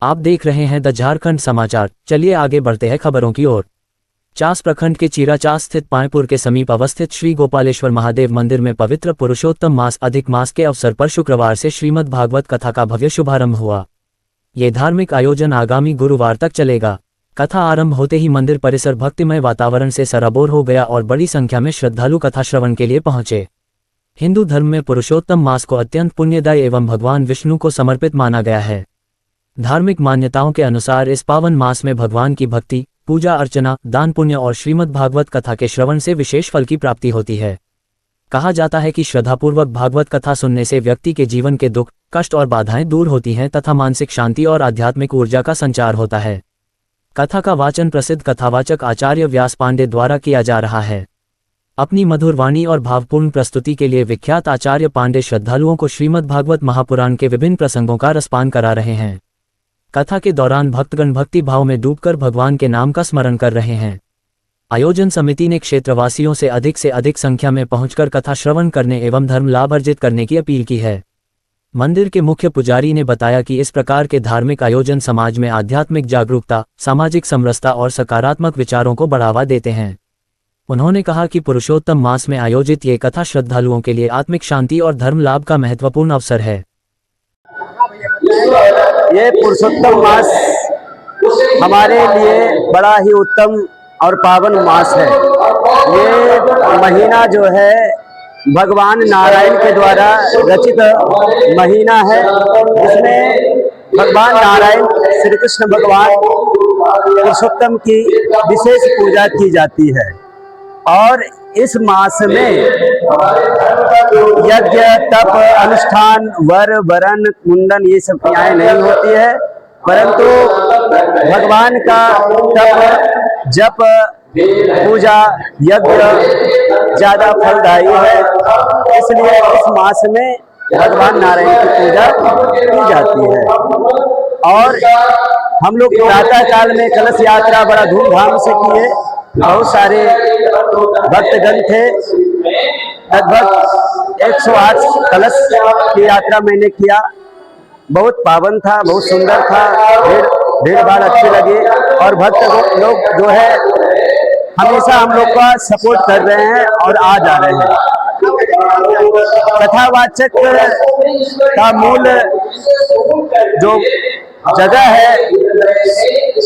आप देख रहे हैं द झारखंड समाचार। चलिए आगे बढ़ते हैं खबरों की ओर। चास प्रखंड के चीराचास स्थित पायपुर के समीप अवस्थित श्री गोपालेश्वर महादेव मंदिर में पवित्र पुरुषोत्तम मास अधिक मास के अवसर पर शुक्रवार से श्रीमद् भागवत कथा का भव्य शुभारंभ हुआ। ये धार्मिक आयोजन आगामी गुरुवार तक चलेगा। कथा आरंभ होते ही मंदिर परिसर भक्तिमय वातावरण से सराबोर हो गया और बड़ी संख्या में श्रद्धालु कथा श्रवण के लिए पहुंचे। हिंदू धर्म में पुरुषोत्तम मास को अत्यंत पुण्यदायी एवं भगवान विष्णु को समर्पित माना गया है। धार्मिक मान्यताओं के अनुसार इस पावन मास में भगवान की भक्ति, पूजा अर्चना, दान पुण्य और श्रीमद् भागवत कथा के श्रवण से विशेष फल की प्राप्ति होती है। कहा जाता है कि श्रद्धापूर्वक भागवत कथा सुनने से व्यक्ति के जीवन के दुख, कष्ट और बाधाएं दूर होती हैं तथा मानसिक शांति और आध्यात्मिक ऊर्जा का संचार होता है। कथा का वाचन प्रसिद्ध कथावाचक आचार्य व्यास पांडे द्वारा किया जा रहा है। अपनी मधुर वाणी और भावपूर्ण प्रस्तुति के लिए विख्यात आचार्य पांडे श्रद्धालुओं को श्रीमद् भागवत महापुराण के विभिन्न प्रसंगों का रसपान करा रहे हैं। कथा के दौरान भक्तगण भक्ति भाव में डूबकर भगवान के नाम का स्मरण कर रहे हैं। आयोजन समिति ने क्षेत्रवासियों से अधिक संख्या में पहुंचकर कथा श्रवण करने एवं धर्म लाभ अर्जित करने की अपील की है। मंदिर के मुख्य पुजारी ने बताया कि इस प्रकार के धार्मिक आयोजन समाज में आध्यात्मिक जागरूकता, सामाजिक समरसता और सकारात्मक विचारों को बढ़ावा देते हैं। उन्होंने कहा कि पुरुषोत्तम मास में आयोजित ये कथा श्रद्धालुओं के लिए आत्मिक शांति और धर्म लाभ का महत्वपूर्ण अवसर है। ये पुरुषोत्तम मास हमारे लिए बड़ा ही उत्तम और पावन मास है। ये महीना जो है भगवान नारायण के द्वारा रचित महीना है, जिसमें भगवान नारायण श्री कृष्ण भगवान पुरुषोत्तम की विशेष पूजा की जाती है। और इस मास में यज्ञ, तप, अनुष्ठान, वर, वरण, मुंडन ये सब क्रियाएं नहीं होती है, परंतु भगवान का तप, जप, पूजा, यज्ञ ज्यादा फलदायी है। इसलिए इस मास में भगवान नारायण की पूजा की जाती है। और हम लोग प्रातः काल में कलश यात्रा बड़ा धूमधाम से किए। बहुत सारे भक्तगण थे, लगभग 108 कलश की यात्रा मैंने किया। बहुत पावन था, बहुत सुंदर था, भीड़ भाड़ अच्छी लगी। और भक्त लोग जो है हमेशा हम लोग का सपोर्ट कर रहे हैं और आ जा रहे हैं। कथावाचक का मूल जो जगह है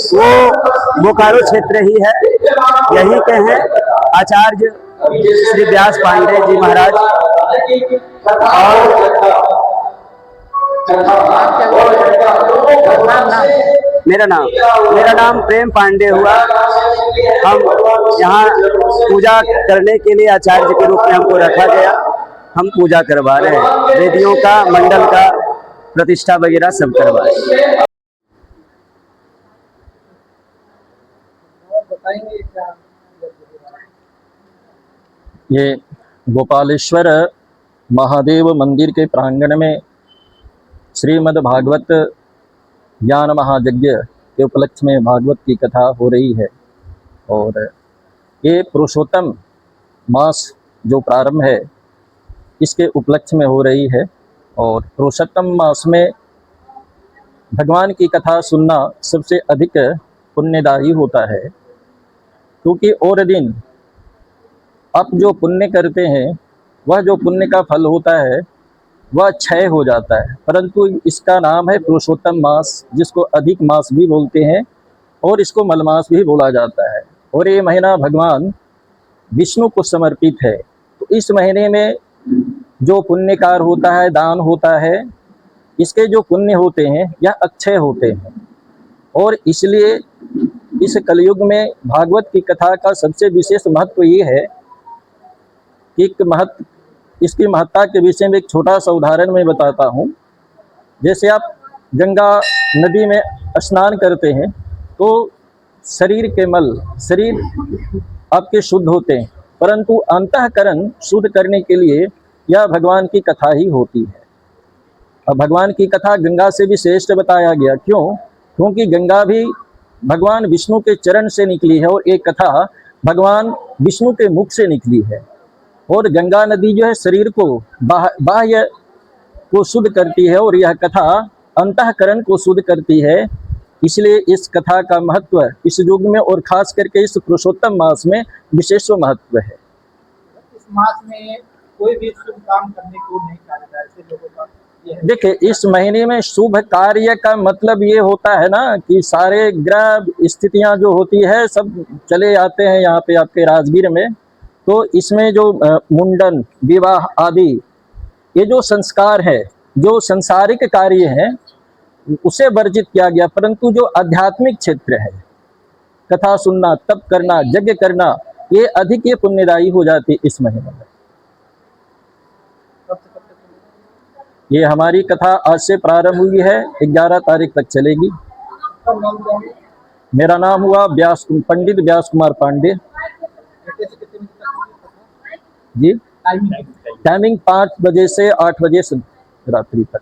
वो बोकारो क्षेत्र ही है। यही के हैं आचार्य श्री व्यास पांडे जी महाराज। मेरा नाम प्रेम पांडे हुआ। हम यहाँ पूजा करने के लिए आचार्य के रूप में हमको रखा गया। हम पूजा करवा रहे हैं, वेदियों का, मंडल का प्रतिष्ठा वगैरह सब करवा रहे हैं। ये गोपालेश्वर महादेव मंदिर के प्रांगण में श्रीमद् भागवत ज्ञान महायज्ञ के उपलक्ष्य में भागवत की कथा हो रही है। और ये पुरुषोत्तम मास जो प्रारंभ है इसके उपलक्ष्य में हो रही है। और पुरुषोत्तम मास में भगवान की कथा सुनना सबसे अधिक पुण्यदायी होता है, क्योंकि और दिन आप जो पुण्य करते हैं वह जो पुण्य का फल होता है वह क्षय हो जाता है। परंतु इसका नाम है पुरुषोत्तम मास, जिसको अधिक मास भी बोलते हैं और इसको मलमास भी बोला जाता है। और ये महीना भगवान विष्णु को समर्पित है। तो इस महीने में जो पुण्यकार होता है, दान होता है, इसके जो पुण्य होते हैं यह अक्षय होते हैं। और इसलिए इस कलयुग में भागवत की कथा का सबसे विशेष महत्व ये है कि इसकी महत्ता के विषय में एक छोटा सा उदाहरण मैं बताता हूँ। जैसे आप गंगा नदी में स्नान करते हैं तो शरीर के मल, शरीर आपके शुद्ध होते हैं, परंतु अंतःकरण शुद्ध करने के लिए यह भगवान की कथा ही होती है। अब भगवान की कथा गंगा से भी श्रेष्ठ बताया गया। क्यों? क्योंकि गंगा भी भगवान विष्णु के चरण से निकली है और एक कथा भगवान विष्णु के मुख से निकली है। और गंगा नदी जो है शरीर को बाह्य को शुद्ध करती है और यह कथा अंतःकरण को शुद्ध करती है। इसलिए इस कथा का महत्व इस युग में और खास करके इस पुरुषोत्तम मास में विशेष महत्व है। इस मास में कोई भी शुभ काम करने को नहीं कहा जाता है, ऐसे लोगों का ये है। देखिए, इस महीने में शुभ कार्य का मतलब ये होता है ना कि सारे ग्रह स्थितियां जो होती है सब चले आते हैं यहाँ पे आपके राजगीर में। तो इसमें जो मुंडन, विवाह आदि ये जो संस्कार है, जो संसारिक कार्य है, उसे वर्जित किया गया, परंतु जो आध्यात्मिक क्षेत्र है, कथा सुनना, तप करना, यज्ञ करना, ये अधिक ये पुण्यदायी हो जाती इस महीने में। कब से कब तक चलेगा? ये हमारी कथा आज से प्रारंभ हुई है, 11 तारीख तक चलेगी। कब नाम क्या है? मेरा नाम हुआ पंडित व्यास कुमार पांडे कितने से कितने बजे तक होगी? जी। टाइमिंग टाइमिंग 5 बजे से 8 बजे से रात्रि तक।